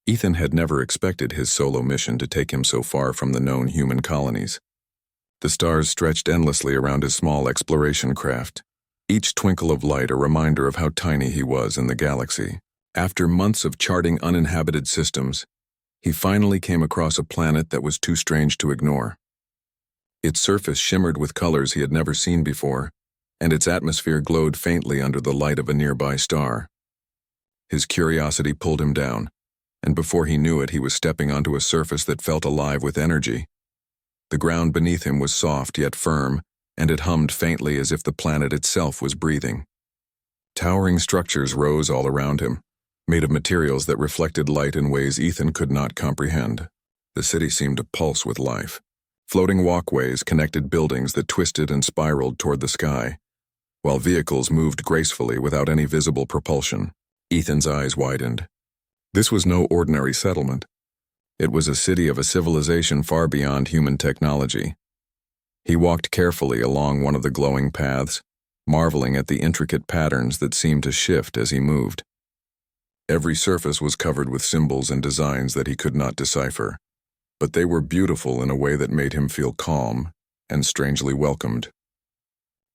Ethan had never expected his solo mission to take him so far from the known human colonies. The stars stretched endlessly around his small exploration craft, each twinkle of light a reminder of how tiny he was in the galaxy. After months of charting uninhabited systems, he finally came across a planet that was too strange to ignore. Its surface shimmered with colors he had never seen before, and its atmosphere glowed faintly under the light of a nearby star. His curiosity pulled him down, and before he knew it, he was stepping onto a surface that felt alive with energy. The ground beneath him was soft yet firm, and it hummed faintly as if the planet itself was breathing. Towering structures rose all around him, made of materials that reflected light in ways Ethan could not comprehend. The city seemed to pulse with life. Floating walkways connected buildings that twisted and spiraled toward the sky, while vehicles moved gracefully without any visible propulsion. Ethan's eyes widened. This was no ordinary settlement. It was a city of a civilization far beyond human technology. He walked carefully along one of the glowing paths, marveling at the intricate patterns that seemed to shift as he moved. Every surface was covered with symbols and designs that he could not decipher, but they were beautiful in a way that made him feel calm and strangely welcomed.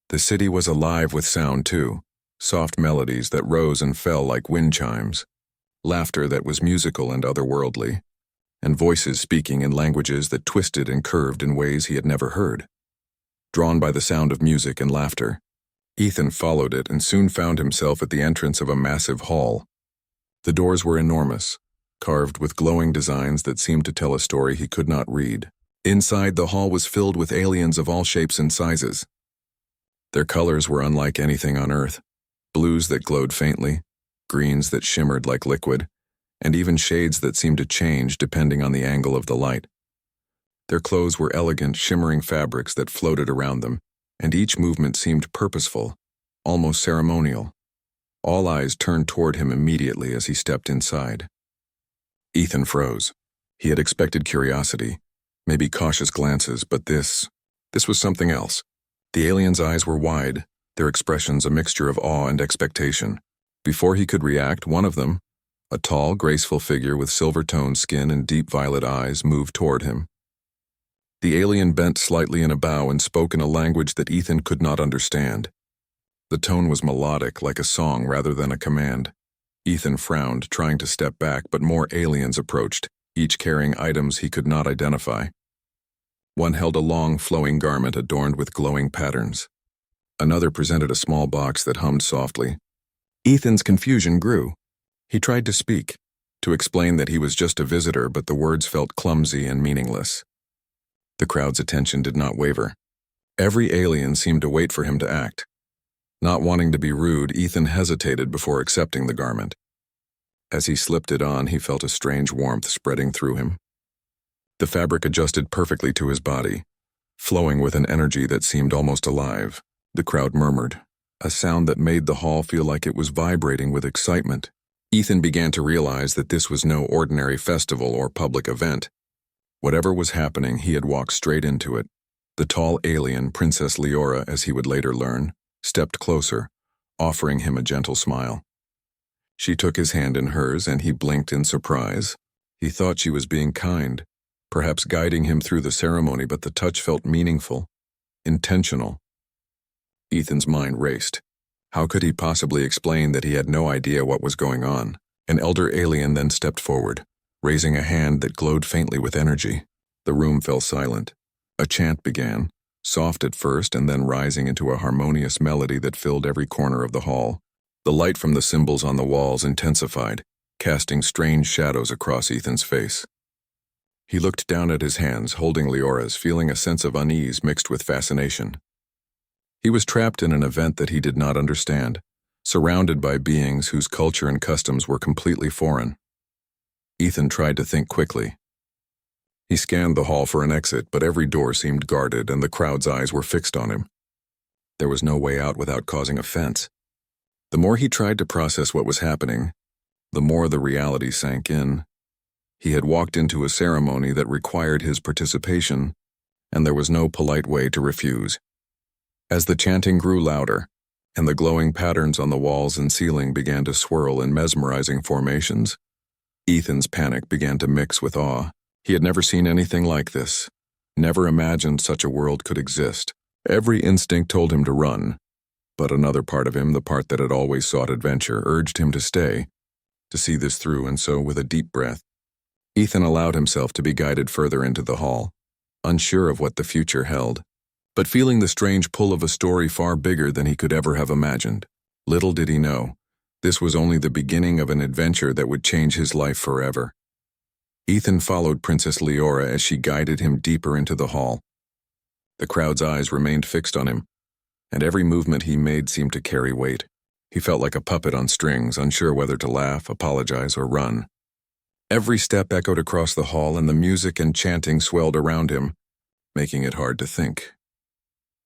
The city was alive with sound too, soft melodies that rose and fell like wind chimes, laughter that was musical and otherworldly, and voices speaking in languages that twisted and curved in ways he had never heard. Drawn by the sound of music and laughter, Ethan followed it and soon found himself at the entrance of a massive hall. The doors were enormous, carved with glowing designs that seemed to tell a story he could not read. Inside, the hall was filled with aliens of all shapes and sizes. Their colors were unlike anything on Earth, blues that glowed faintly, greens that shimmered like liquid, and even shades that seemed to change depending on the angle of the light. Their clothes were elegant, shimmering fabrics that floated around them, and each movement seemed purposeful, almost ceremonial. All eyes turned toward him immediately as he stepped inside. Ethan froze. He had expected curiosity, maybe cautious glances, but this was something else. The aliens' eyes were wide, their expressions a mixture of awe and expectation. Before he could react, one of them, a tall, graceful figure with silver-toned skin and deep violet eyes, moved toward him. The alien bent slightly in a bow and spoke in a language that Ethan could not understand. The tone was melodic, like a song rather than a command. Ethan frowned, trying to step back, but more aliens approached, each carrying items he could not identify. One held a long, flowing garment adorned with glowing patterns. Another presented a small box that hummed softly. Ethan's confusion grew. He tried to speak, to explain that he was just a visitor, but the words felt clumsy and meaningless. The crowd's attention did not waver. Every alien seemed to wait for him to act. Not wanting to be rude, Ethan hesitated before accepting the garment. As he slipped it on, he felt a strange warmth spreading through him. The fabric adjusted perfectly to his body, flowing with an energy that seemed almost alive. The crowd murmured, a sound that made the hall feel like it was vibrating with excitement. Ethan began to realize that this was no ordinary festival or public event. Whatever was happening, he had walked straight into it. The tall alien, Princess Leora, as he would later learn, stepped closer, offering him a gentle smile. She took his hand in hers, and he blinked in surprise. He thought she was being kind, perhaps guiding him through the ceremony, but the touch felt meaningful, intentional. Ethan's mind raced. How could he possibly explain that he had no idea what was going on? An elder alien then stepped forward, raising a hand that glowed faintly with energy. The room fell silent. A chant began, soft at first and then rising into a harmonious melody that filled every corner of the hall. The light from the symbols on the walls intensified, casting strange shadows across Ethan's face. He looked down at his hands, holding Leora's, feeling a sense of unease mixed with fascination. He was trapped in an event that he did not understand, surrounded by beings whose culture and customs were completely foreign. Ethan tried to think quickly. He scanned the hall for an exit, but every door seemed guarded and the crowd's eyes were fixed on him. There was no way out without causing offense. The more he tried to process what was happening, the more the reality sank in. He had walked into a ceremony that required his participation, and there was no polite way to refuse. As the chanting grew louder, and the glowing patterns on the walls and ceiling began to swirl in mesmerizing formations, Ethan's panic began to mix with awe. He had never seen anything like this, never imagined such a world could exist. Every instinct told him to run, but another part of him, the part that had always sought adventure, urged him to stay, to see this through, and so, with a deep breath, Ethan allowed himself to be guided further into the hall, unsure of what the future held, but feeling the strange pull of a story far bigger than he could ever have imagined. Little did he know, this was only the beginning of an adventure that would change his life forever. Ethan followed Princess Leora as she guided him deeper into the hall. The crowd's eyes remained fixed on him, and every movement he made seemed to carry weight. He felt like a puppet on strings, unsure whether to laugh, apologize, or run. Every step echoed across the hall, and the music and chanting swelled around him, making it hard to think.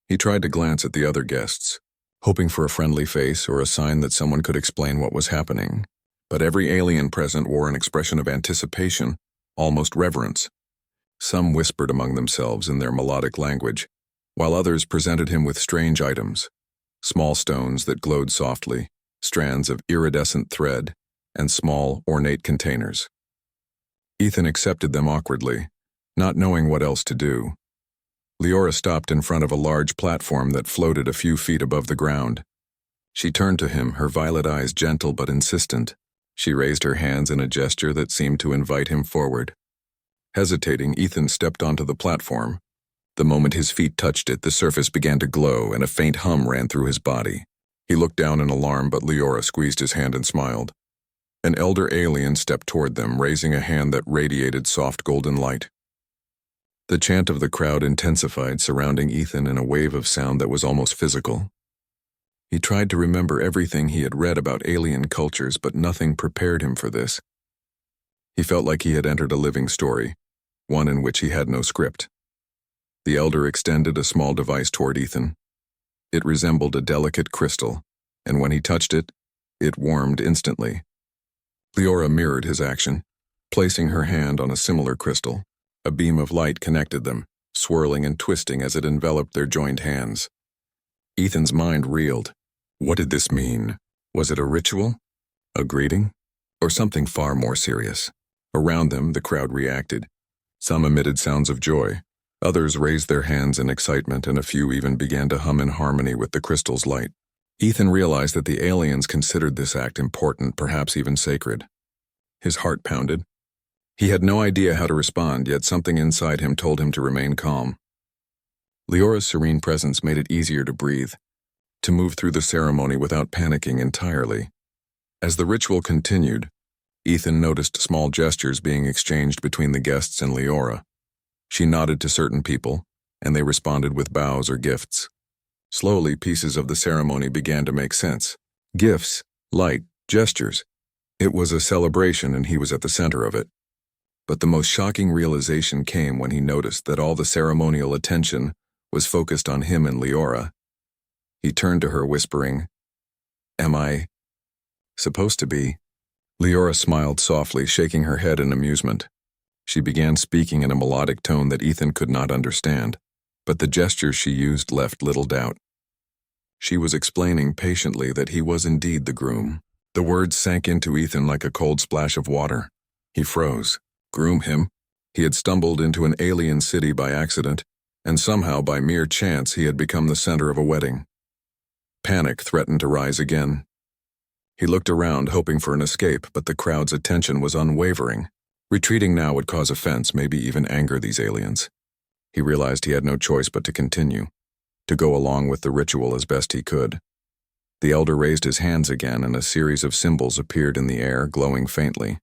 He tried to glance at the other guests, hoping for a friendly face or a sign that someone could explain what was happening, but every alien present wore an expression of anticipation, almost reverence. Some whispered among themselves in their melodic language, while others presented him with strange items, small stones that glowed softly, strands of iridescent thread, and small, ornate containers. Ethan accepted them awkwardly, not knowing what else to do. Leora stopped in front of a large platform that floated a few feet above the ground. She turned to him, her violet eyes gentle but insistent. She raised her hands in a gesture that seemed to invite him forward. Hesitating, Ethan stepped onto the platform. The moment his feet touched it, the surface began to glow and a faint hum ran through his body. He looked down in alarm, but Leora squeezed his hand and smiled. An elder alien stepped toward them, raising a hand that radiated soft golden light. The chant of the crowd intensified, surrounding Ethan in a wave of sound that was almost physical. He tried to remember everything he had read about alien cultures, but nothing prepared him for this. He felt like he had entered a living story, one in which he had no script. The elder extended a small device toward Ethan. It resembled a delicate crystal, and when he touched it, it warmed instantly. Leora mirrored his action, placing her hand on a similar crystal. A beam of light connected them, swirling and twisting as it enveloped their joined hands. Ethan's mind reeled. What did this mean? Was it a ritual? A greeting? Or something far more serious? Around them, the crowd reacted. Some emitted sounds of joy. Others raised their hands in excitement, and a few even began to hum in harmony with the crystal's light. Ethan realized that the aliens considered this act important, perhaps even sacred. His heart pounded. He had no idea how to respond, yet something inside him told him to remain calm. Leora's serene presence made it easier to breathe, to move through the ceremony without panicking entirely. As the ritual continued, Ethan noticed small gestures being exchanged between the guests and Leora. She nodded to certain people, and they responded with bows or gifts. Slowly, pieces of the ceremony began to make sense. Gifts, light, gestures. It was a celebration, and he was at the center of it. But the most shocking realization came when he noticed that all the ceremonial attention was focused on him and Leora. He turned to her, whispering, "Am I supposed to be?" Leora smiled softly, shaking her head in amusement. She began speaking in a melodic tone that Ethan could not understand, but the gestures she used left little doubt. She was explaining patiently that he was indeed the groom. The words sank into Ethan like a cold splash of water. He froze. Groom him? He had stumbled into an alien city by accident, and somehow by mere chance he had become the center of a wedding. Panic threatened to rise again. He looked around, hoping for an escape, but the crowd's attention was unwavering. Retreating now would cause offense, maybe even anger these aliens. He realized he had no choice but to continue, to go along with the ritual as best he could. The elder raised his hands again, and a series of symbols appeared in the air, glowing faintly.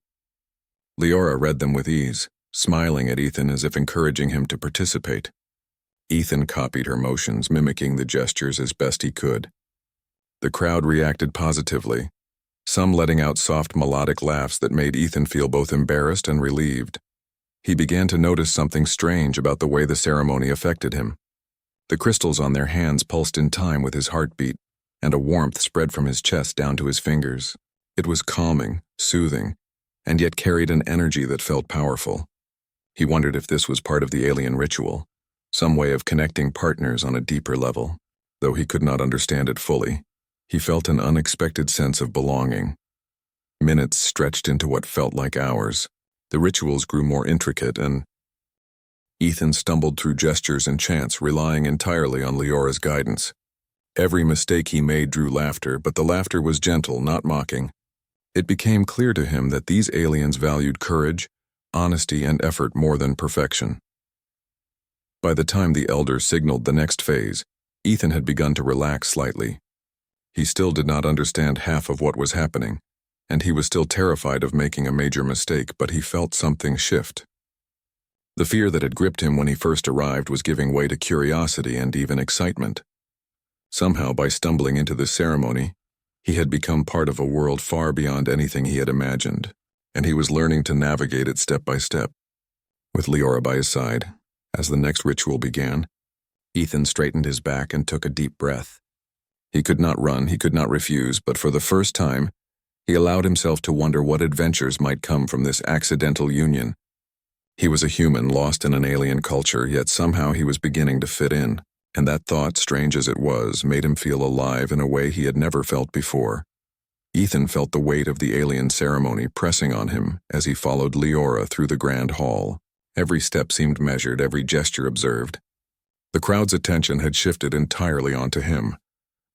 Leora read them with ease, smiling at Ethan as if encouraging him to participate. Ethan copied her motions, mimicking the gestures as best he could. The crowd reacted positively, some letting out soft melodic laughs that made Ethan feel both embarrassed and relieved. He began to notice something strange about the way the ceremony affected him. The crystals on their hands pulsed in time with his heartbeat, and a warmth spread from his chest down to his fingers. It was calming, soothing, and yet carried an energy that felt powerful. He wondered if this was part of the alien ritual, some way of connecting partners on a deeper level. Though he could not understand it fully, he felt an unexpected sense of belonging. Minutes stretched into what felt like hours. The rituals grew more intricate, and Ethan stumbled through gestures and chants, relying entirely on Leora's guidance. Every mistake he made drew laughter, but the laughter was gentle, not mocking. It became clear to him that these aliens valued courage, honesty, and effort more than perfection. By the time the Elder signaled the next phase, Ethan had begun to relax slightly. He still did not understand half of what was happening, and he was still terrified of making a major mistake, but he felt something shift. The fear that had gripped him when he first arrived was giving way to curiosity and even excitement. Somehow, by stumbling into this ceremony, he had become part of a world far beyond anything he had imagined, and he was learning to navigate it step by step. With Leora by his side, as the next ritual began, Ethan straightened his back and took a deep breath. He could not run, he could not refuse, but for the first time, he allowed himself to wonder what adventures might come from this accidental union. He was a human lost in an alien culture, yet somehow he was beginning to fit in, and that thought, strange as it was, made him feel alive in a way he had never felt before. Ethan felt the weight of the alien ceremony pressing on him as he followed Leora through the grand hall. Every step seemed measured, every gesture observed. The crowd's attention had shifted entirely onto him,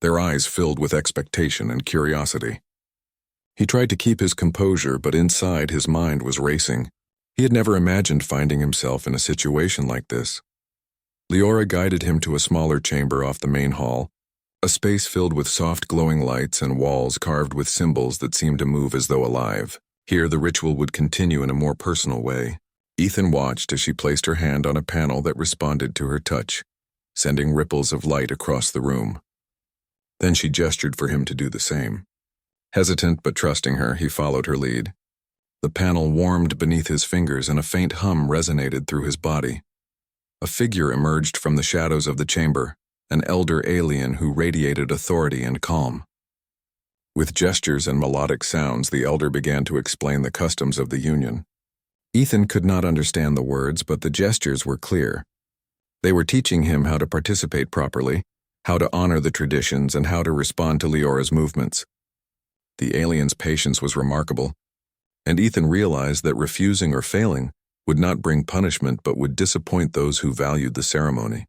their eyes filled with expectation and curiosity. He tried to keep his composure, but inside his mind was racing. He had never imagined finding himself in a situation like this. Leora guided him to a smaller chamber off the main hall, a space filled with soft glowing lights and walls carved with symbols that seemed to move as though alive. Here the ritual would continue in a more personal way. Ethan watched as she placed her hand on a panel that responded to her touch, sending ripples of light across the room. Then she gestured for him to do the same. Hesitant but trusting her, he followed her lead. The panel warmed beneath his fingers and a faint hum resonated through his body. A figure emerged from the shadows of the chamber, an elder alien who radiated authority and calm. With gestures and melodic sounds, the elder began to explain the customs of the Union. Ethan could not understand the words, but the gestures were clear. They were teaching him how to participate properly, how to honor the traditions, and how to respond to Leora's movements. The alien's patience was remarkable, and Ethan realized that refusing or failing would not bring punishment but would disappoint those who valued the ceremony.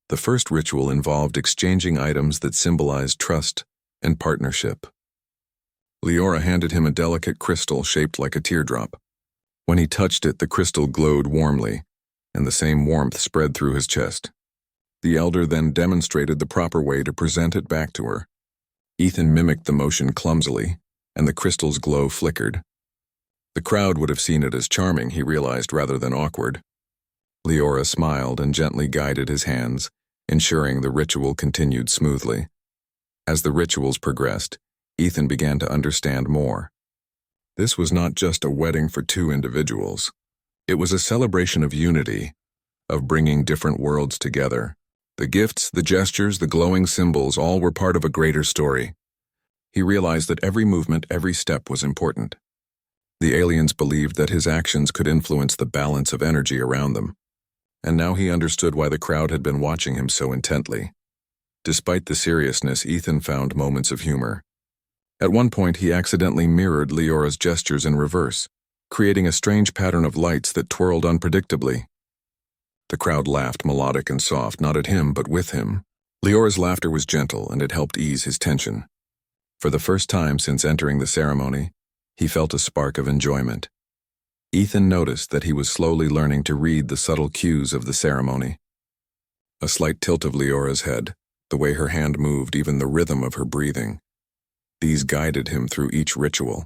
The first ritual involved exchanging items that symbolized trust and partnership. Leora handed him a delicate crystal shaped like a teardrop. When he touched it, the crystal glowed warmly, and the same warmth spread through his chest. The elder then demonstrated the proper way to present it back to her. Ethan mimicked the motion clumsily, and the crystal's glow flickered. The crowd would have seen it as charming, he realized, rather than awkward. Leora smiled and gently guided his hands, ensuring the ritual continued smoothly. As the rituals progressed, Ethan began to understand more. This was not just a wedding for two individuals. It was a celebration of unity, of bringing different worlds together. The gifts, the gestures, the glowing symbols, all were part of a greater story. He realized that every movement, every step was important. The aliens believed that his actions could influence the balance of energy around them, and now he understood why the crowd had been watching him so intently. Despite the seriousness, Ethan found moments of humor. At one point, he accidentally mirrored Leora's gestures in reverse, creating a strange pattern of lights that twirled unpredictably. The crowd laughed, melodic and soft, not at him, but with him. Leora's laughter was gentle, and it helped ease his tension. For the first time since entering the ceremony, he felt a spark of enjoyment. Ethan noticed that he was slowly learning to read the subtle cues of the ceremony. A slight tilt of Leora's head, the way her hand moved, even the rhythm of her breathing. These guided him through each ritual.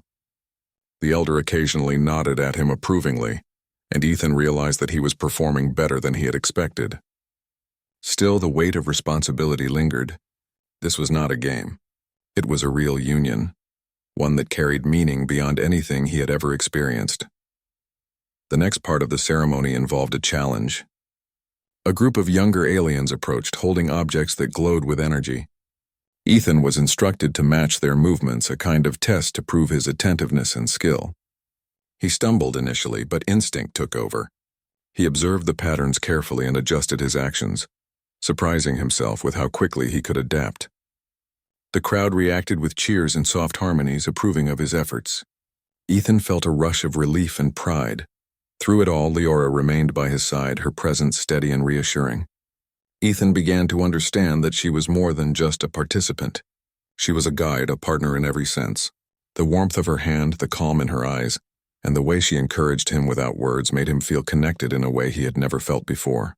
The elder occasionally nodded at him approvingly, and Ethan realized that he was performing better than he had expected. Still, the weight of responsibility lingered. This was not a game. It was a real union, one that carried meaning beyond anything he had ever experienced. The next part of the ceremony involved a challenge. A group of younger aliens approached, holding objects that glowed with energy. Ethan was instructed to match their movements, a kind of test to prove his attentiveness and skill. He stumbled initially, but instinct took over. He observed the patterns carefully and adjusted his actions, surprising himself with how quickly he could adapt. The crowd reacted with cheers and soft harmonies, approving of his efforts. Ethan felt a rush of relief and pride. Through it all, Leora remained by his side, her presence steady and reassuring. Ethan began to understand that she was more than just a participant. She was a guide, a partner in every sense. The warmth of her hand, the calm in her eyes, and the way she encouraged him without words made him feel connected in a way he had never felt before.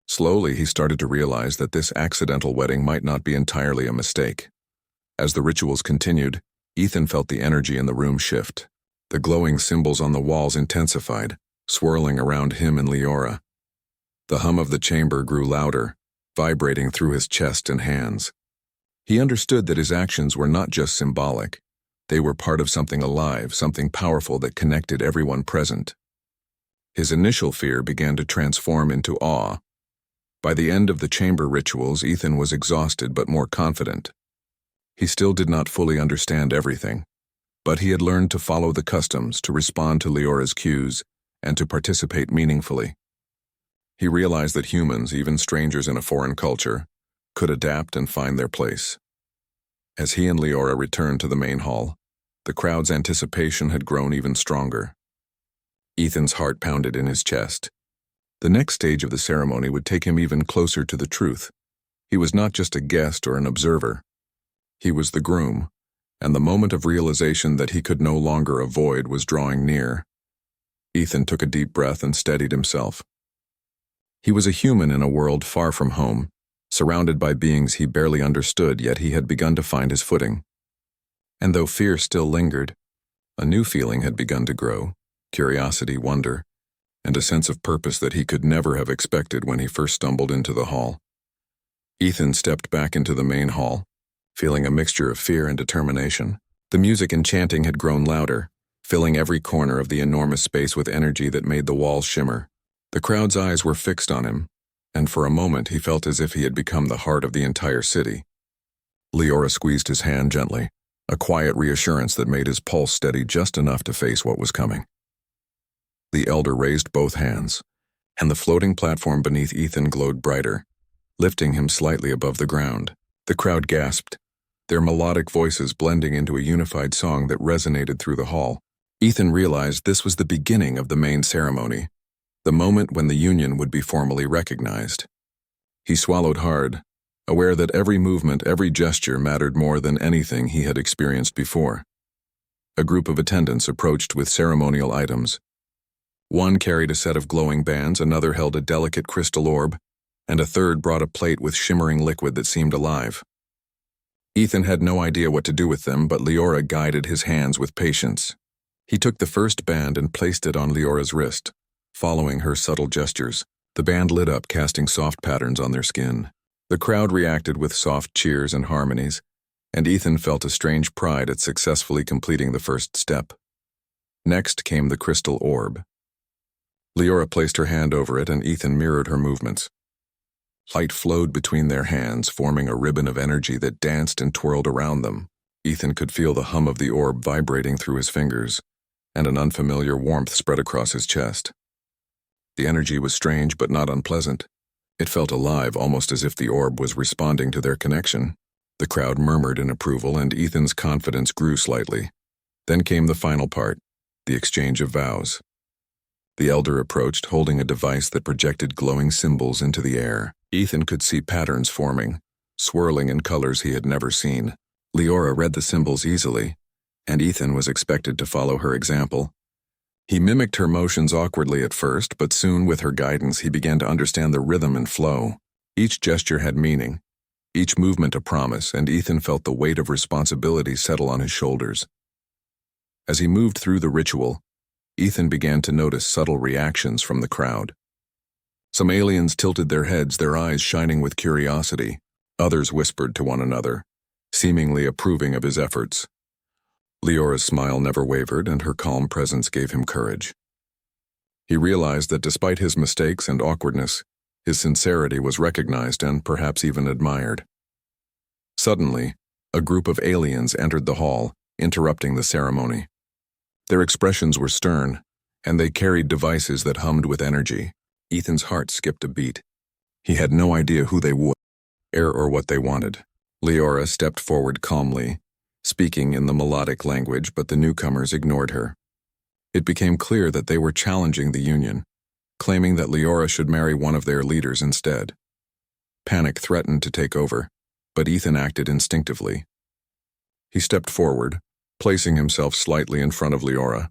Slowly, he started to realize that this accidental wedding might not be entirely a mistake. As the rituals continued, Ethan felt the energy in the room shift. The glowing symbols on the walls intensified, swirling around him and Leora. The hum of the chamber grew louder, vibrating through his chest and hands. He understood that his actions were not just symbolic. They were part of something alive, something powerful that connected everyone present. His initial fear began to transform into awe. By the end of the chamber rituals, Ethan was exhausted but more confident. He still did not fully understand everything, but he had learned to follow the customs, to respond to Leora's cues, and to participate meaningfully. He realized that humans, even strangers in a foreign culture, could adapt and find their place. As he and Leora returned to the main hall, the crowd's anticipation had grown even stronger. Ethan's heart pounded in his chest. The next stage of the ceremony would take him even closer to the truth. He was not just a guest or an observer. He was the groom, and the moment of realization that he could no longer avoid was drawing near. Ethan took a deep breath and steadied himself. He was a human in a world far from home, surrounded by beings he barely understood, yet he had begun to find his footing. And though fear still lingered, a new feeling had begun to grow, curiosity, wonder, and a sense of purpose that he could never have expected when he first stumbled into the hall. Ethan stepped back into the main hall, feeling a mixture of fear and determination. The music and chanting had grown louder, filling every corner of the enormous space with energy that made the walls shimmer. The crowd's eyes were fixed on him, and for a moment he felt as if he had become the heart of the entire city. Leora squeezed his hand gently, a quiet reassurance that made his pulse steady just enough to face what was coming. The elder raised both hands, and the floating platform beneath Ethan glowed brighter, lifting him slightly above the ground. The crowd gasped, their melodic voices blending into a unified song that resonated through the hall. Ethan realized this was the beginning of the main ceremony, the moment when the union would be formally recognized. He swallowed hard, aware that every movement, every gesture mattered more than anything he had experienced before. A group of attendants approached with ceremonial items. One carried a set of glowing bands, another held a delicate crystal orb, and a third brought a plate with shimmering liquid that seemed alive. Ethan had no idea what to do with them, but Leora guided his hands with patience. He took the first band and placed it on Leora's wrist. Following her subtle gestures, the band lit up, casting soft patterns on their skin. The crowd reacted with soft cheers and harmonies, and Ethan felt a strange pride at successfully completing the first step. Next came the crystal orb. Leora placed her hand over it, and Ethan mirrored her movements. Light flowed between their hands, forming a ribbon of energy that danced and twirled around them. Ethan could feel the hum of the orb vibrating through his fingers, and an unfamiliar warmth spread across his chest. The energy was strange but not unpleasant. It felt alive, almost as if the orb was responding to their connection. The crowd murmured in approval, and Ethan's confidence grew slightly. Then came the final part, the exchange of vows. The elder approached, holding a device that projected glowing symbols into the air. Ethan could see patterns forming, swirling in colors he had never seen. Leora read the symbols easily, and Ethan was expected to follow her example. He mimicked her motions awkwardly at first, but soon, with her guidance, he began to understand the rhythm and flow. Each gesture had meaning, each movement a promise, and Ethan felt the weight of responsibility settle on his shoulders. As he moved through the ritual, Ethan began to notice subtle reactions from the crowd. Some aliens tilted their heads, their eyes shining with curiosity. Others whispered to one another, seemingly approving of his efforts. Leora's smile never wavered, and her calm presence gave him courage. He realized that despite his mistakes and awkwardness, his sincerity was recognized and perhaps even admired. Suddenly, a group of aliens entered the hall, interrupting the ceremony. Their expressions were stern, and they carried devices that hummed with energy. Ethan's heart skipped a beat. He had no idea who they were or what they wanted. Leora stepped forward calmly, speaking in the melodic language, but the newcomers ignored her. It became clear that they were challenging the Union, claiming that Leora should marry one of their leaders instead. Panic threatened to take over, but Ethan acted instinctively. He stepped forward, placing himself slightly in front of Leora.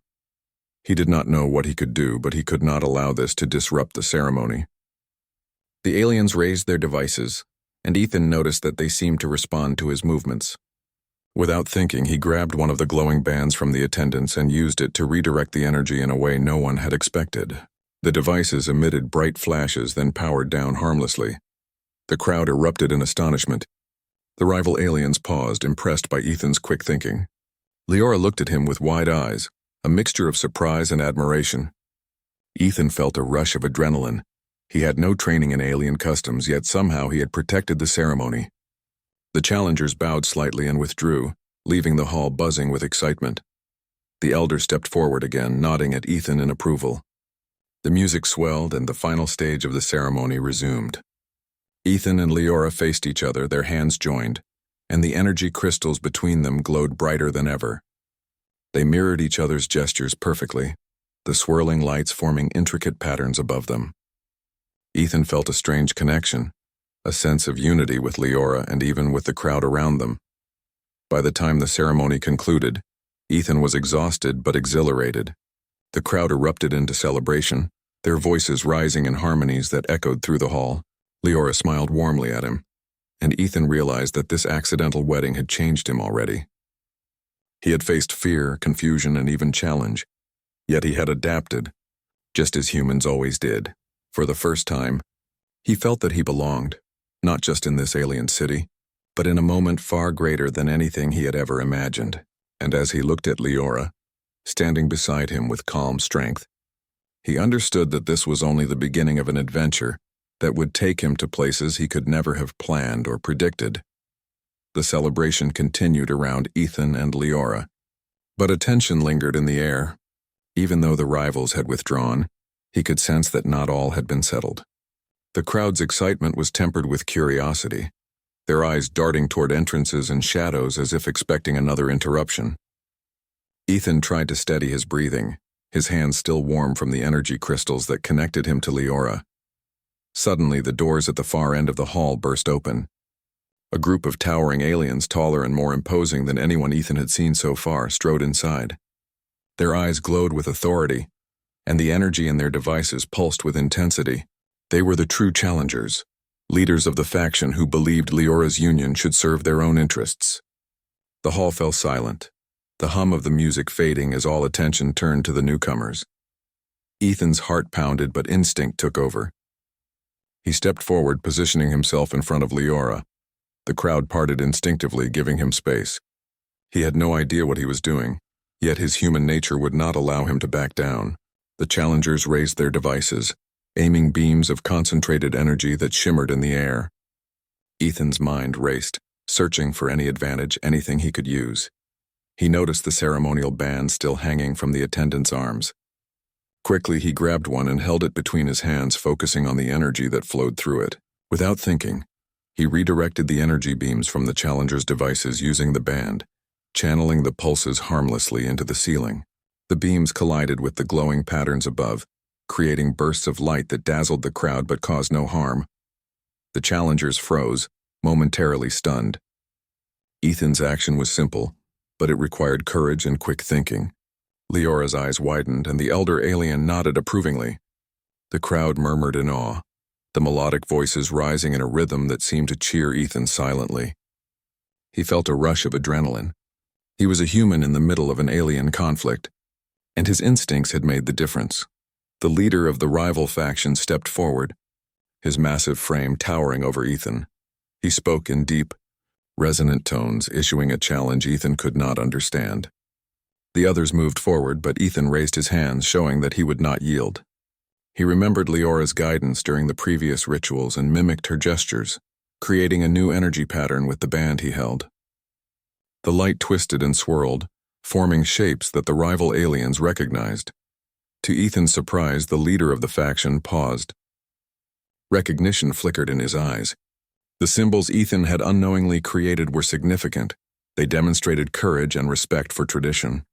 He did not know what he could do, but he could not allow this to disrupt the ceremony. The aliens raised their devices, and Ethan noticed that they seemed to respond to his movements. Without thinking, he grabbed one of the glowing bands from the attendants and used it to redirect the energy in a way no one had expected. The devices emitted bright flashes, then powered down harmlessly. The crowd erupted in astonishment. The rival aliens paused, impressed by Ethan's quick thinking. Leora looked at him with wide eyes, a mixture of surprise and admiration. Ethan felt a rush of adrenaline. He had no training in alien customs, yet somehow he had protected the ceremony. The challengers bowed slightly and withdrew, leaving the hall buzzing with excitement. The elder stepped forward again, nodding at Ethan in approval. The music swelled and the final stage of the ceremony resumed. Ethan and Leora faced each other, their hands joined, and the energy crystals between them glowed brighter than ever. They mirrored each other's gestures perfectly, the swirling lights forming intricate patterns above them. Ethan felt a strange connection, a sense of unity with Leora and even with the crowd around them. By the time the ceremony concluded, Ethan was exhausted but exhilarated. The crowd erupted into celebration, their voices rising in harmonies that echoed through the hall. Leora smiled warmly at him, and Ethan realized that this accidental wedding had changed him already. He had faced fear, confusion, and even challenge, yet he had adapted, just as humans always did. For the first time, he felt that he belonged, not just in this alien city, but in a moment far greater than anything he had ever imagined. And as he looked at Leora, standing beside him with calm strength, he understood that this was only the beginning of an adventure that would take him to places he could never have planned or predicted. The celebration continued around Ethan and Leora, but a tension lingered in the air. Even though the rivals had withdrawn, he could sense that not all had been settled. The crowd's excitement was tempered with curiosity, their eyes darting toward entrances and shadows as if expecting another interruption. Ethan tried to steady his breathing, his hands still warm from the energy crystals that connected him to Leora. Suddenly, the doors at the far end of the hall burst open. A group of towering aliens, taller and more imposing than anyone Ethan had seen so far, strode inside. Their eyes glowed with authority, and the energy in their devices pulsed with intensity. They were the true challengers, leaders of the faction who believed Leora's union should serve their own interests. The hall fell silent, the hum of the music fading as all attention turned to the newcomers. Ethan's heart pounded, but instinct took over. He stepped forward, positioning himself in front of Leora. The crowd parted instinctively, giving him space. He had no idea what he was doing, yet his human nature would not allow him to back down. The challengers raised their devices, aiming beams of concentrated energy that shimmered in the air. Ethan's mind raced, searching for any advantage, anything he could use. He noticed the ceremonial band still hanging from the attendant's arms. Quickly, he grabbed one and held it between his hands, focusing on the energy that flowed through it. Without thinking, he redirected the energy beams from the challenger's devices using the band, channeling the pulses harmlessly into the ceiling. The beams collided with the glowing patterns above, creating bursts of light that dazzled the crowd but caused no harm. The challengers froze, momentarily stunned. Ethan's action was simple, but it required courage and quick thinking. Leora's eyes widened, and the elder alien nodded approvingly. The crowd murmured in awe, the melodic voices rising in a rhythm that seemed to cheer Ethan silently. He felt a rush of adrenaline. He was a human in the middle of an alien conflict, and his instincts had made the difference. The leader of the rival faction stepped forward, his massive frame towering over Ethan. He spoke in deep, resonant tones, issuing a challenge Ethan could not understand. The others moved forward, but Ethan raised his hands, showing that he would not yield. He remembered Leora's guidance during the previous rituals and mimicked her gestures, creating a new energy pattern with the band he held. The light twisted and swirled, forming shapes that the rival aliens recognized. To Ethan's surprise, the leader of the faction paused. Recognition flickered in his eyes. The symbols Ethan had unknowingly created were significant. They demonstrated courage and respect for tradition.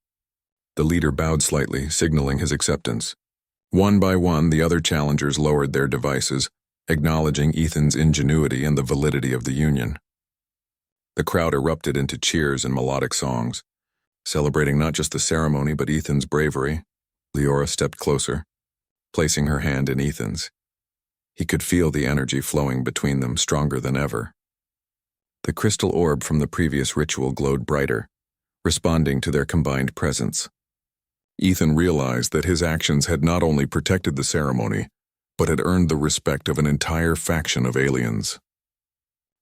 The leader bowed slightly, signaling his acceptance. One by one, the other challengers lowered their devices, acknowledging Ethan's ingenuity and the validity of the union. The crowd erupted into cheers and melodic songs, celebrating not just the ceremony but Ethan's bravery. Leora stepped closer, placing her hand in Ethan's. He could feel the energy flowing between them, stronger than ever. The crystal orb from the previous ritual glowed brighter, responding to their combined presence. Ethan realized that his actions had not only protected the ceremony, but had earned the respect of an entire faction of aliens.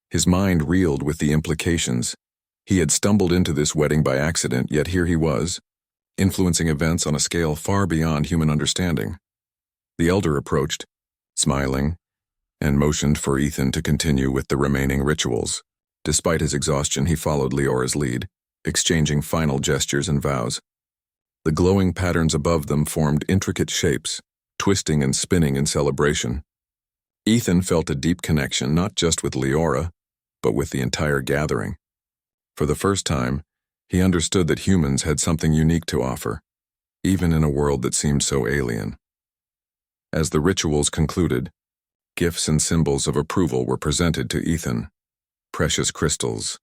His mind reeled with the implications. He had stumbled into this wedding by accident, yet here he was, influencing events on a scale far beyond human understanding. The elder approached, smiling, and motioned for Ethan to continue with the remaining rituals. Despite his exhaustion, he followed Leora's lead, exchanging final gestures and vows. The glowing patterns above them formed intricate shapes, twisting and spinning in celebration. Ethan felt a deep connection not just with Leora, but with the entire gathering. For the first time, he understood that humans had something unique to offer, even in a world that seemed so alien. As the rituals concluded, gifts and symbols of approval were presented to Ethan. Precious crystals,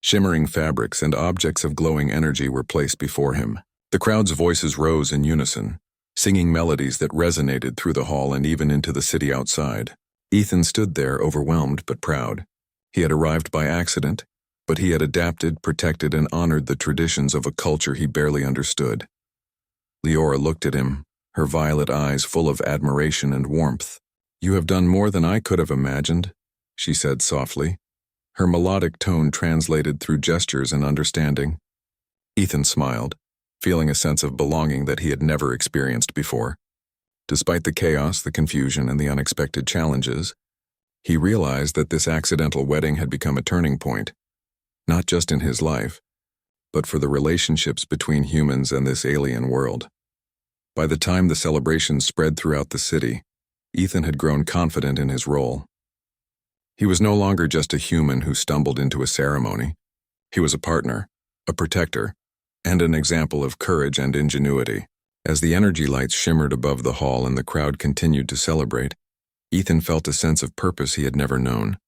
shimmering fabrics, and objects of glowing energy were placed before him. The crowd's voices rose in unison, singing melodies that resonated through the hall and even into the city outside. Ethan stood there, overwhelmed but proud. He had arrived by accident, but he had adapted, protected, and honored the traditions of a culture he barely understood. Leora looked at him, her violet eyes full of admiration and warmth. "You have done more than I could have imagined," she said softly. Her melodic tone translated through gestures and understanding. Ethan smiled, feeling a sense of belonging that he had never experienced before. Despite the chaos, the confusion, and the unexpected challenges, he realized that this accidental wedding had become a turning point, not just in his life, but for the relationships between humans and this alien world. By the time the celebration spread throughout the city, Ethan had grown confident in his role. He was no longer just a human who stumbled into a ceremony. He was a partner, a protector, and an example of courage and ingenuity. As the energy lights shimmered above the hall and the crowd continued to celebrate, Ethan felt a sense of purpose he had never known.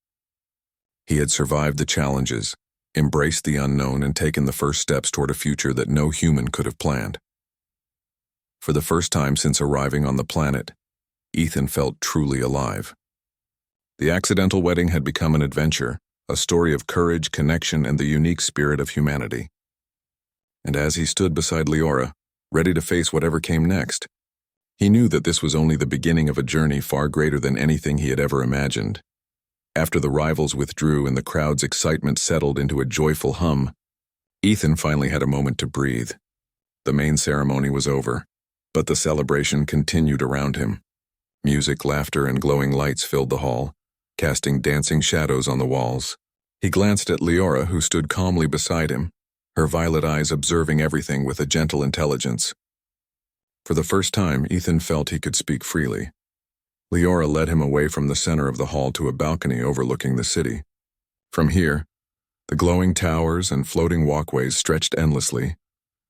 He had survived the challenges, embraced the unknown, and taken the first steps toward a future that no human could have planned. For the first time since arriving on the planet, Ethan felt truly alive. The accidental wedding had become an adventure, a story of courage, connection, and the unique spirit of humanity. And as he stood beside Leora, ready to face whatever came next, he knew that this was only the beginning of a journey far greater than anything he had ever imagined. After the rivals withdrew and the crowd's excitement settled into a joyful hum, Ethan finally had a moment to breathe. The main ceremony was over, but the celebration continued around him. Music, laughter, and glowing lights filled the hall, casting dancing shadows on the walls. He glanced at Leora, who stood calmly beside him, her violet eyes observing everything with a gentle intelligence. For the first time, Ethan felt he could speak freely. Leora led him away from the center of the hall to a balcony overlooking the city. From here, the glowing towers and floating walkways stretched endlessly,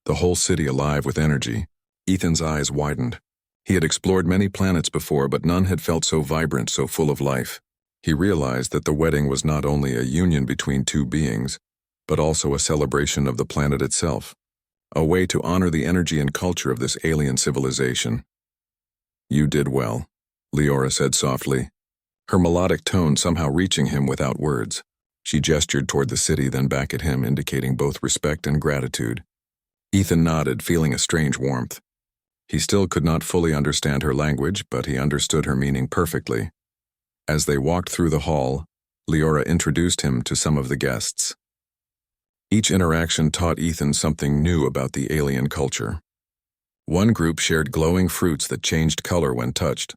the whole city alive with energy. Ethan's eyes widened. He had explored many planets before, but none had felt so vibrant, so full of life. He realized that the wedding was not only a union between two beings, but also a celebration of the planet itself, a way to honor the energy and culture of this alien civilization. "You did well," Leora said softly, her melodic tone somehow reaching him without words. She gestured toward the city, then back at him, indicating both respect and gratitude. Ethan nodded, feeling a strange warmth. He still could not fully understand her language, but he understood her meaning perfectly. As they walked through the hall, Leora introduced him to some of the guests. Each interaction taught Ethan something new about the alien culture. One group shared glowing fruits that changed color when touched.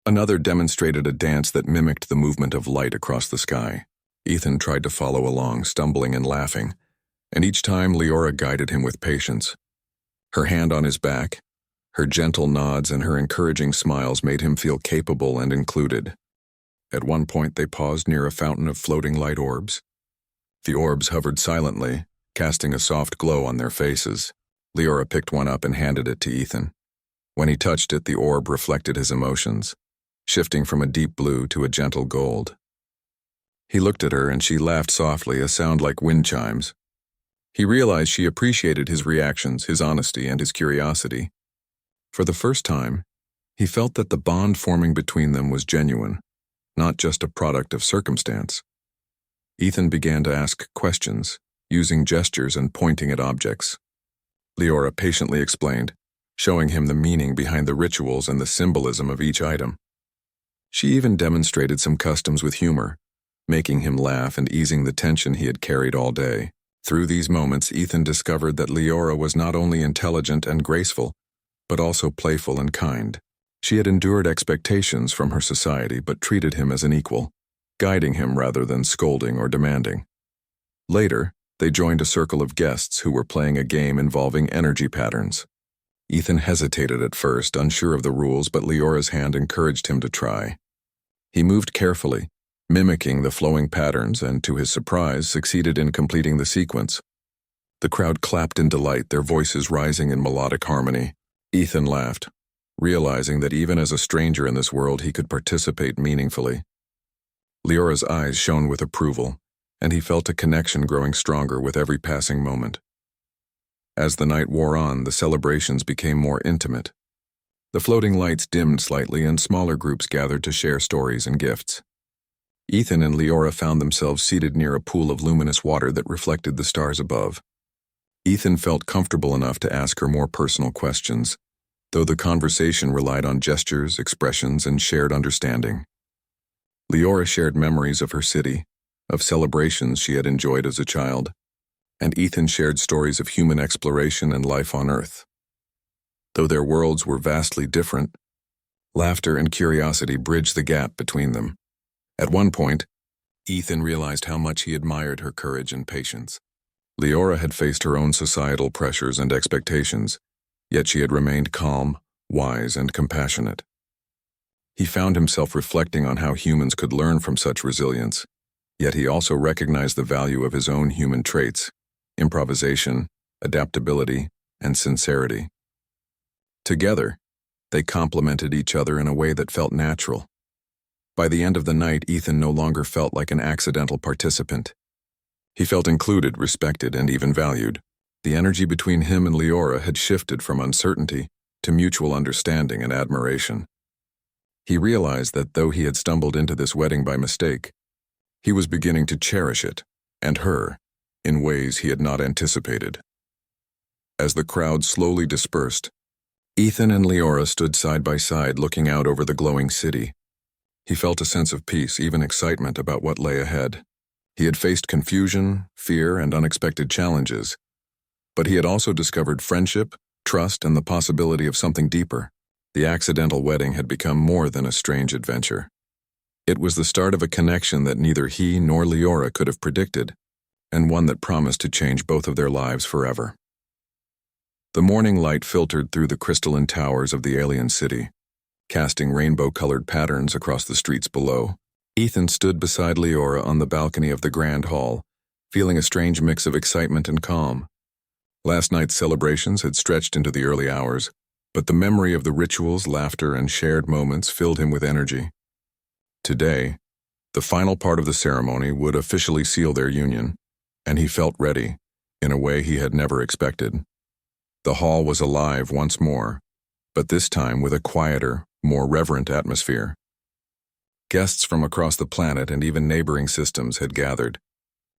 Another demonstrated a dance that mimicked the movement of light across the sky. Ethan tried to follow along, stumbling and laughing, and each time Leora guided him with patience. Her hand on his back, her gentle nods, and her encouraging smiles made him feel capable and included. At one point, they paused near a fountain of floating light orbs. The orbs hovered silently, casting a soft glow on their faces. Leora picked one up and handed it to Ethan. When he touched it, the orb reflected his emotions, shifting from a deep blue to a gentle gold. He looked at her and she laughed softly, a sound like wind chimes. He realized she appreciated his reactions, his honesty, and his curiosity. For the first time, he felt that the bond forming between them was genuine, not just a product of circumstance. Ethan began to ask questions, using gestures and pointing at objects. Leora patiently explained, showing him the meaning behind the rituals and the symbolism of each item. She even demonstrated some customs with humor, making him laugh and easing the tension he had carried all day. Through these moments, Ethan discovered that Leora was not only intelligent and graceful, but also playful and kind. She had endured expectations from her society but treated him as an equal, guiding him rather than scolding or demanding. Later, they joined a circle of guests who were playing a game involving energy patterns. Ethan hesitated at first, unsure of the rules, but Leora's hand encouraged him to try. He moved carefully, mimicking the flowing patterns, and to his surprise, succeeded in completing the sequence. The crowd clapped in delight, their voices rising in melodic harmony. Ethan laughed, realizing that even as a stranger in this world, he could participate meaningfully. Leora's eyes shone with approval, and he felt a connection growing stronger with every passing moment. As the night wore on, the celebrations became more intimate. The floating lights dimmed slightly, and smaller groups gathered to share stories and gifts. Ethan and Leora found themselves seated near a pool of luminous water that reflected the stars above. Ethan felt comfortable enough to ask her more personal questions, though the conversation relied on gestures, expressions, and shared understanding. Leora shared memories of her city, of celebrations she had enjoyed as a child, and Ethan shared stories of human exploration and life on Earth. Though their worlds were vastly different, laughter and curiosity bridged the gap between them. At one point, Ethan realized how much he admired her courage and patience. Leora had faced her own societal pressures and expectations, yet she had remained calm, wise, and compassionate. He found himself reflecting on how humans could learn from such resilience, yet he also recognized the value of his own human traits: improvisation, adaptability, and sincerity. Together, they complemented each other in a way that felt natural. By the end of the night, Ethan no longer felt like an accidental participant. He felt included, respected, and even valued. The energy between him and Leora had shifted from uncertainty to mutual understanding and admiration. He realized that though he had stumbled into this wedding by mistake, he was beginning to cherish it, and her, in ways he had not anticipated. As the crowd slowly dispersed, Ethan and Leora stood side by side looking out over the glowing city. He felt a sense of peace, even excitement about what lay ahead. He had faced confusion, fear, and unexpected challenges, but he had also discovered friendship, trust, and the possibility of something deeper. The accidental wedding had become more than a strange adventure. It was the start of a connection that neither he nor Leora could have predicted, and one that promised to change both of their lives forever. The morning light filtered through the crystalline towers of the alien city, casting rainbow-colored patterns across the streets below. Ethan stood beside Leora on the balcony of the Grand Hall, feeling a strange mix of excitement and calm. Last night's celebrations had stretched into the early hours, but the memory of the rituals, laughter, and shared moments filled him with energy. Today, the final part of the ceremony would officially seal their union, and he felt ready, in a way he had never expected. The hall was alive once more, but this time with a quieter, more reverent atmosphere. Guests from across the planet and even neighboring systems had gathered.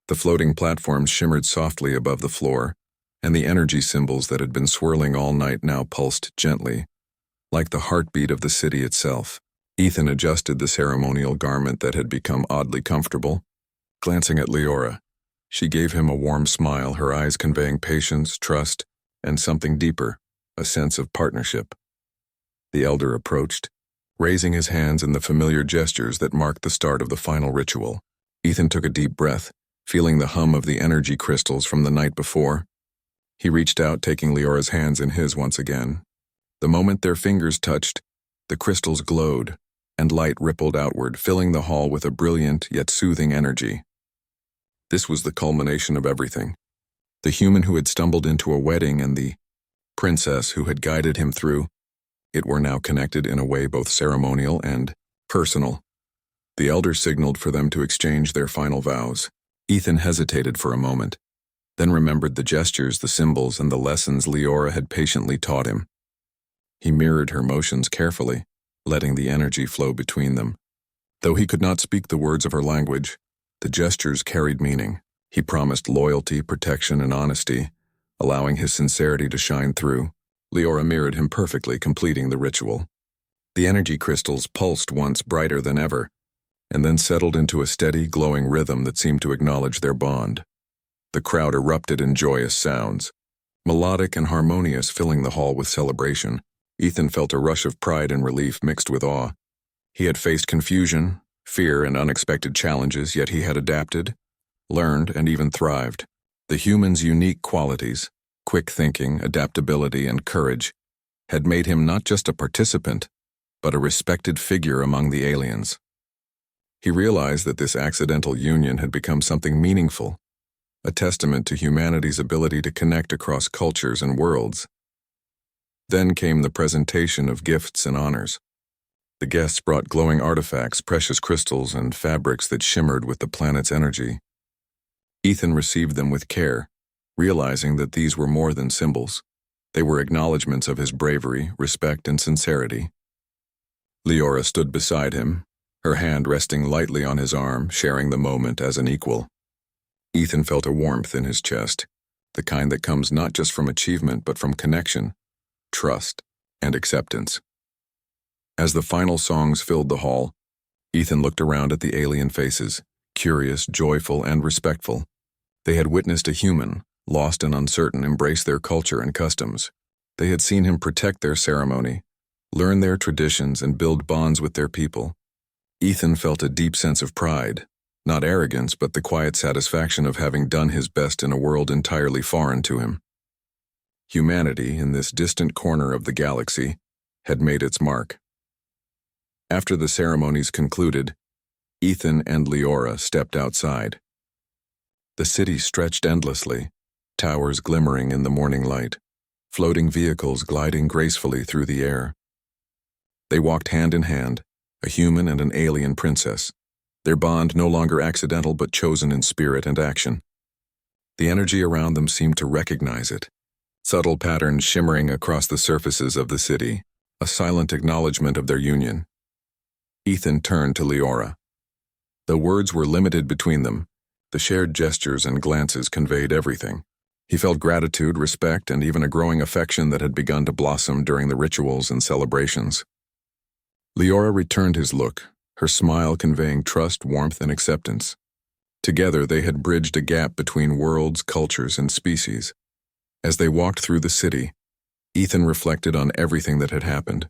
The floating platforms shimmered softly above the floor, and the energy symbols that had been swirling all night now pulsed gently, like the heartbeat of the city itself. Ethan adjusted the ceremonial garment that had become oddly comfortable. Glancing at Leora, she gave him a warm smile, her eyes conveying patience, trust, and something deeper, a sense of partnership. The elder approached, raising his hands in the familiar gestures that marked the start of the final ritual. Ethan took a deep breath, feeling the hum of the energy crystals from the night before. He reached out, taking Leora's hands in his once again. The moment their fingers touched, the crystals glowed, and light rippled outward, filling the hall with a brilliant yet soothing energy. This was the culmination of everything. The human who had stumbled into a wedding and the princess who had guided him through it were now connected in a way both ceremonial and personal. The elders signaled for them to exchange their final vows. Ethan hesitated for a moment, then remembered the gestures, the symbols, and the lessons Leora had patiently taught him. He mirrored her motions carefully, letting the energy flow between them. Though he could not speak the words of her language, the gestures carried meaning. He promised loyalty, protection, and honesty, allowing his sincerity to shine through. Leora mirrored him perfectly, completing the ritual. The energy crystals pulsed once brighter than ever, and then settled into a steady, glowing rhythm that seemed to acknowledge their bond. The crowd erupted in joyous sounds, melodic and harmonious, filling the hall with celebration. Ethan felt a rush of pride and relief mixed with awe. He had faced confusion, fear, and unexpected challenges, yet he had adapted, learned, and even thrived. The human's unique qualities, quick thinking, adaptability, and courage, had made him not just a participant, but a respected figure among the aliens. He realized that this accidental union had become something meaningful, a testament to humanity's ability to connect across cultures and worlds. Then came the presentation of gifts and honors. The guests brought glowing artifacts, precious crystals, and fabrics that shimmered with the planet's energy. Ethan received them with care, realizing that these were more than symbols. They were acknowledgments of his bravery, respect, and sincerity. Leora stood beside him, her hand resting lightly on his arm, sharing the moment as an equal. Ethan felt a warmth in his chest, the kind that comes not just from achievement but from connection, trust, and acceptance. As the final songs filled the hall, Ethan looked around at the alien faces, curious, joyful, and respectful. They had witnessed a human, lost and uncertain, embrace their culture and customs. They had seen him protect their ceremony, learn their traditions, and build bonds with their people. Ethan felt a deep sense of pride, not arrogance, but the quiet satisfaction of having done his best in a world entirely foreign to him. Humanity, in this distant corner of the galaxy, had made its mark. After the ceremonies concluded, Ethan and Leora stepped outside. The city stretched endlessly, towers glimmering in the morning light, floating vehicles gliding gracefully through the air. They walked hand in hand, a human and an alien princess, their bond no longer accidental but chosen in spirit and action. The energy around them seemed to recognize it, subtle patterns shimmering across the surfaces of the city, a silent acknowledgement of their union. Ethan turned to Leora. Though words were limited between them, the shared gestures and glances conveyed everything. He felt gratitude, respect, and even a growing affection that had begun to blossom during the rituals and celebrations. Leora returned his look, her smile conveying trust, warmth, and acceptance. Together they had bridged a gap between worlds, cultures, and species. As they walked through the city, Ethan reflected on everything that had happened.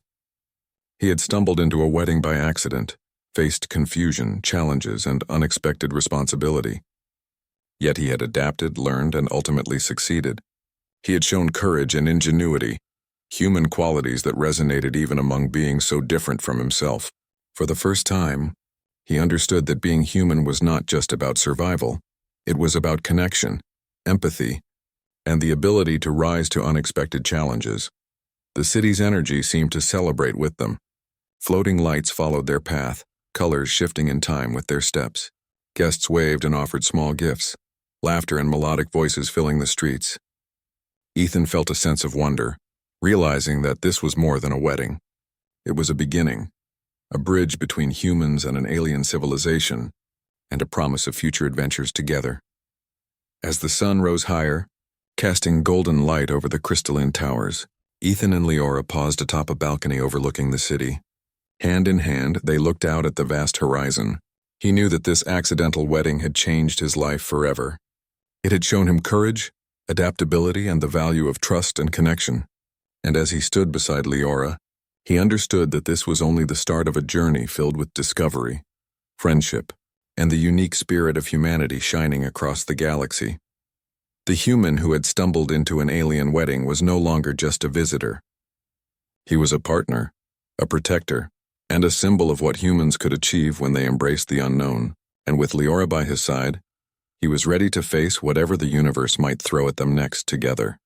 He had stumbled into a wedding by accident, faced confusion, challenges, and unexpected responsibility. Yet he had adapted, learned, and ultimately succeeded. He had shown courage and ingenuity, human qualities that resonated even among beings so different from himself. For the first time, he understood that being human was not just about survival. It was about connection, empathy, and the ability to rise to unexpected challenges. The city's energy seemed to celebrate with them. Floating lights followed their path, colors shifting in time with their steps. Guests waved and offered small gifts, laughter and melodic voices filling the streets. Ethan felt a sense of wonder, realizing that this was more than a wedding. It was a beginning, a bridge between humans and an alien civilization, and a promise of future adventures together. As the sun rose higher, casting golden light over the crystalline towers, Ethan and Leora paused atop a balcony overlooking the city. Hand in hand, they looked out at the vast horizon. He knew that this accidental wedding had changed his life forever. It had shown him courage, adaptability, and the value of trust and connection. And as he stood beside Leora, he understood that this was only the start of a journey filled with discovery, friendship, and the unique spirit of humanity shining across the galaxy. The human who had stumbled into an alien wedding was no longer just a visitor. He was a partner, a protector, and a symbol of what humans could achieve when they embraced the unknown. And with Leora by his side, he was ready to face whatever the universe might throw at them next together.